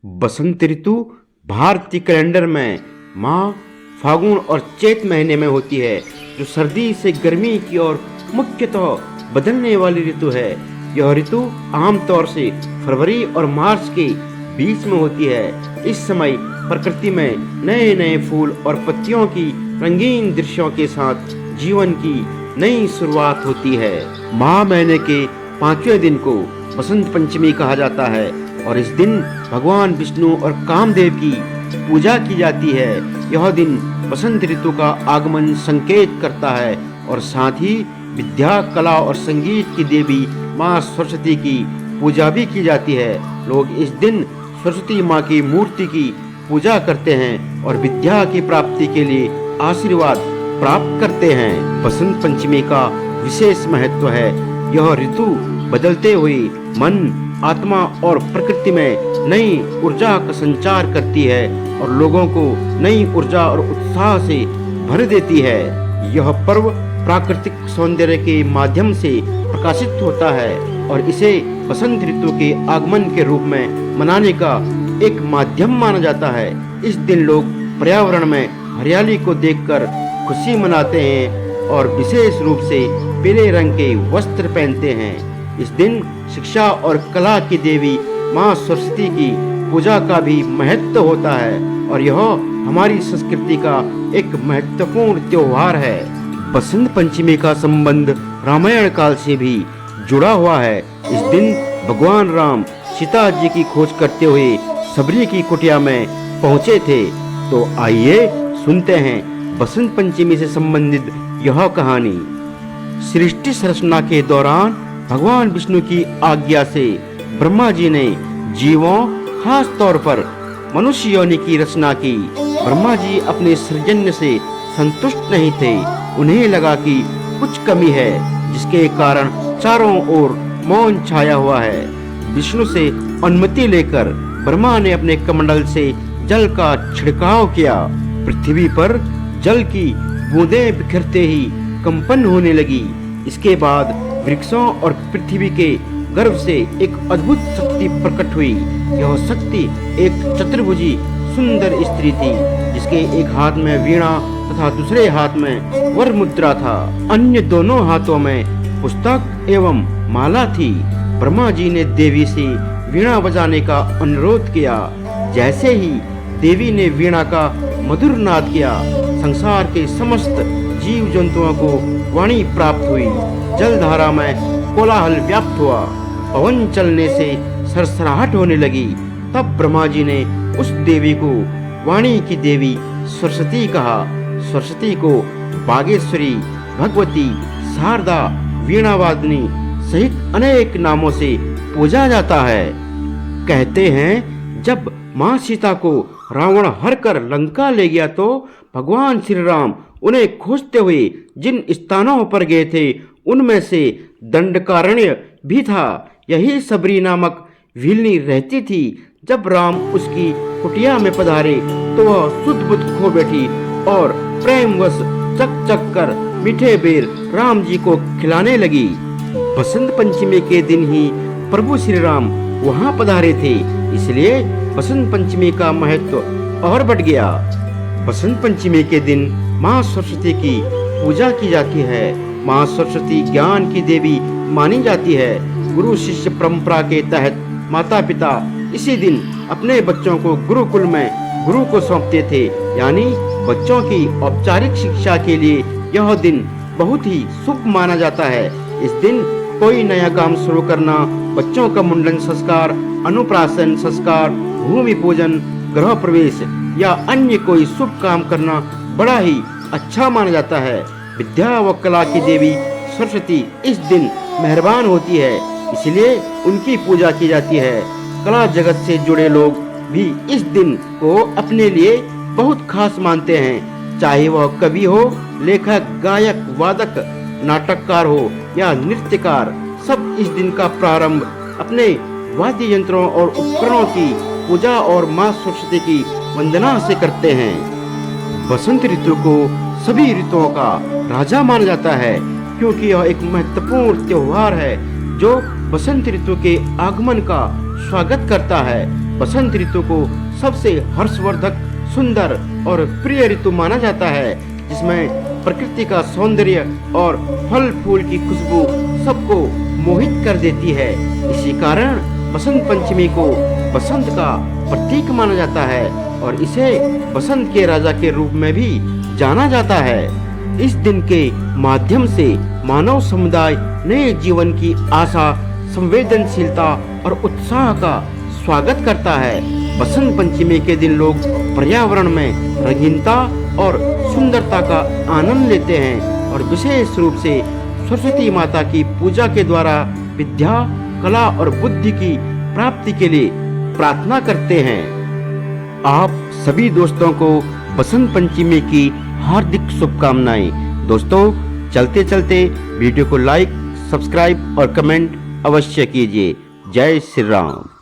बसंत ऋतु भारतीय कैलेंडर में माह, फागुन और चैत महीने में होती है, जो सर्दी से गर्मी की ओर मुख्यतः बदलने वाली ऋतु है। यह ऋतु आमतौर से फरवरी और मार्च के बीच में होती है। इस समय प्रकृति में नए नए फूल और पत्तियों की रंगीन दृश्यों के साथ जीवन की नई शुरुआत होती है। माह महीने के 5वें दिन को बसंत पंचमी कहा जाता है और इस दिन भगवान विष्णु और कामदेव की पूजा की जाती है। यह दिन बसंत ऋतु का आगमन संकेत करता है और साथ ही विद्या, कला और संगीत की देवी माँ सरस्वती की पूजा भी की जाती है। लोग इस दिन सरस्वती माँ की मूर्ति की पूजा करते हैं और विद्या की प्राप्ति के लिए आशीर्वाद प्राप्त करते हैं। बसंत पंचमी का विशेष महत्व है। यह ऋतु बदलते हुए मन, आत्मा और प्रकृति में नई ऊर्जा का संचार करती है और लोगों को नई ऊर्जा और उत्साह से भर देती है। यह पर्व प्राकृतिक सौंदर्य के माध्यम से प्रकाशित होता है और इसे बसंत ऋतु के आगमन के रूप में मनाने का एक माध्यम माना जाता है। इस दिन लोग पर्यावरण में हरियाली को देखकर खुशी मनाते हैं और विशेष रूप से पीले रंग के वस्त्र पहनते हैं। इस दिन शिक्षा और कला की देवी माँ सरस्वती की पूजा का भी महत्व होता है और यह हमारी संस्कृति का एक महत्वपूर्ण त्योहार है। बसंत पंचमी का संबंध रामायण काल से भी जुड़ा हुआ है। इस दिन भगवान राम सीता जी की खोज करते हुए सबरी की कुटिया में पहुँचे थे। तो आइए सुनते हैं बसंत पंचमी से संबंधित यह कहानी। सृष्टि रचना के दौरान भगवान विष्णु की आज्ञा से ब्रह्मा जी ने जीवों, खास तौर पर मनुष्य योनि की रचना की। ब्रह्मा जी अपने सृजन से संतुष्ट नहीं थे। उन्हें लगा कि कुछ कमी है, जिसके कारण चारों ओर मौन छाया हुआ है। विष्णु से अनुमति लेकर ब्रह्मा ने अपने कमंडल से जल का छिड़काव किया। पृथ्वी पर जल की बूंदें बिखरते ही कंपन होने लगी। इसके बाद वृक्षों और पृथ्वी के गर्भ से एक अद्भुत शक्ति प्रकट हुई। यह शक्ति एक चतुर्भुजी सुंदर स्त्री थी, जिसके एक हाथ में वीणा तथा दूसरे हाथ में वर मुद्रा था। अन्य दोनों हाथों में पुस्तक एवं माला थी। ब्रह्मा जी ने देवी से वीणा बजाने का अनुरोध किया। जैसे ही देवी ने वीणा का मधुर नाद किया, संसार के समस्त जीव जंतुओं को वाणी प्राप्त हुई। जलधारा में कोलाहल व्याप्त हुआ। पवन चलने से सरसराहट होने लगी। तब ब्रह्मा जी ने उस देवी को वाणी की देवी सरस्वती कहा। सरस्वती को बागेश्वरी, भगवती, शारदा, वीणावादिनी सहित अनेक नामों से पूजा जाता है। कहते हैं, जब माँ सीता को रावण हर कर लंका ले गया तो भगवान श्री राम उन्हें खोजते हुए जिन स्थानों पर गए थे, उनमें से दंडकारण्य भी था। यही सबरी नामक भीलनी रहती थी। जब राम उसकी कुटिया में पधारे तो वह शुद्ध बुद्ध खो बैठी और प्रेमवश चक चक कर मीठे बेर राम जी को खिलाने लगी। बसंत पंचमी के दिन ही प्रभु श्री राम वहां पधारे थे, इसलिए बसंत पंचमी का महत्व और बढ़ गया। बसंत पंचमी के दिन माँ सरस्वती की पूजा की जाती है। माँ सरस्वती ज्ञान की देवी मानी जाती है। गुरु शिष्य परंपरा के तहत माता पिता इसी दिन अपने बच्चों को गुरुकुल में गुरु को सौंपते थे, यानी बच्चों की औपचारिक शिक्षा के लिए यह दिन बहुत ही शुभ माना जाता है। इस दिन कोई नया काम शुरू करना, बच्चों का मुंडन संस्कार, अनुप्राशन संस्कार, भूमि पूजन, गृह प्रवेश या अन्य कोई शुभ काम करना बड़ा ही अच्छा माना जाता है। विद्या व कला की देवी सरस्वती इस दिन मेहरबान होती है, इसलिए उनकी पूजा की जाती है। कला जगत से जुड़े लोग भी इस दिन को अपने लिए बहुत खास मानते हैं। चाहे वह कवि हो, लेखक, गायक, वादक, नाटककार हो या नृत्यकार, सब इस दिन का प्रारंभ अपने वाद्य यंत्रों और उपकरणों की पूजा और माँ सरस्वती की वंदना से करते हैं। बसंत ऋतु को सभी ऋतुओं का राजा माना जाता है, क्योंकि यह एक महत्वपूर्ण त्योहार है जो बसंत ऋतु के आगमन का स्वागत करता है। बसंत ऋतु को सबसे हर्षवर्धक, सुंदर और प्रिय ऋतु माना जाता है, जिसमें प्रकृति का सौंदर्य और फल फूल की खुशबू सबको मोहित कर देती है। इसी कारण बसंत पंचमी को बसंत का प्रतीक माना जाता है और इसे बसंत के राजा के रूप में भी जाना जाता है। इस दिन के माध्यम से मानव समुदाय नए जीवन की आशा, संवेदनशीलता और उत्साह का स्वागत करता है। बसंत पंचमी के दिन लोग पर्यावरण में रंगीनता और सुंदरता का आनंद लेते हैं और विशेष रूप से सरस्वती माता की पूजा के द्वारा विद्या, कला और बुद्धि की प्राप्ति के लिए प्रार्थना करते हैं। आप सभी दोस्तों को बसंत पंचमी की हार्दिक शुभकामनाएं। दोस्तों, चलते चलते वीडियो को लाइक, सब्सक्राइब और कमेंट अवश्य कीजिए। जय श्री राम।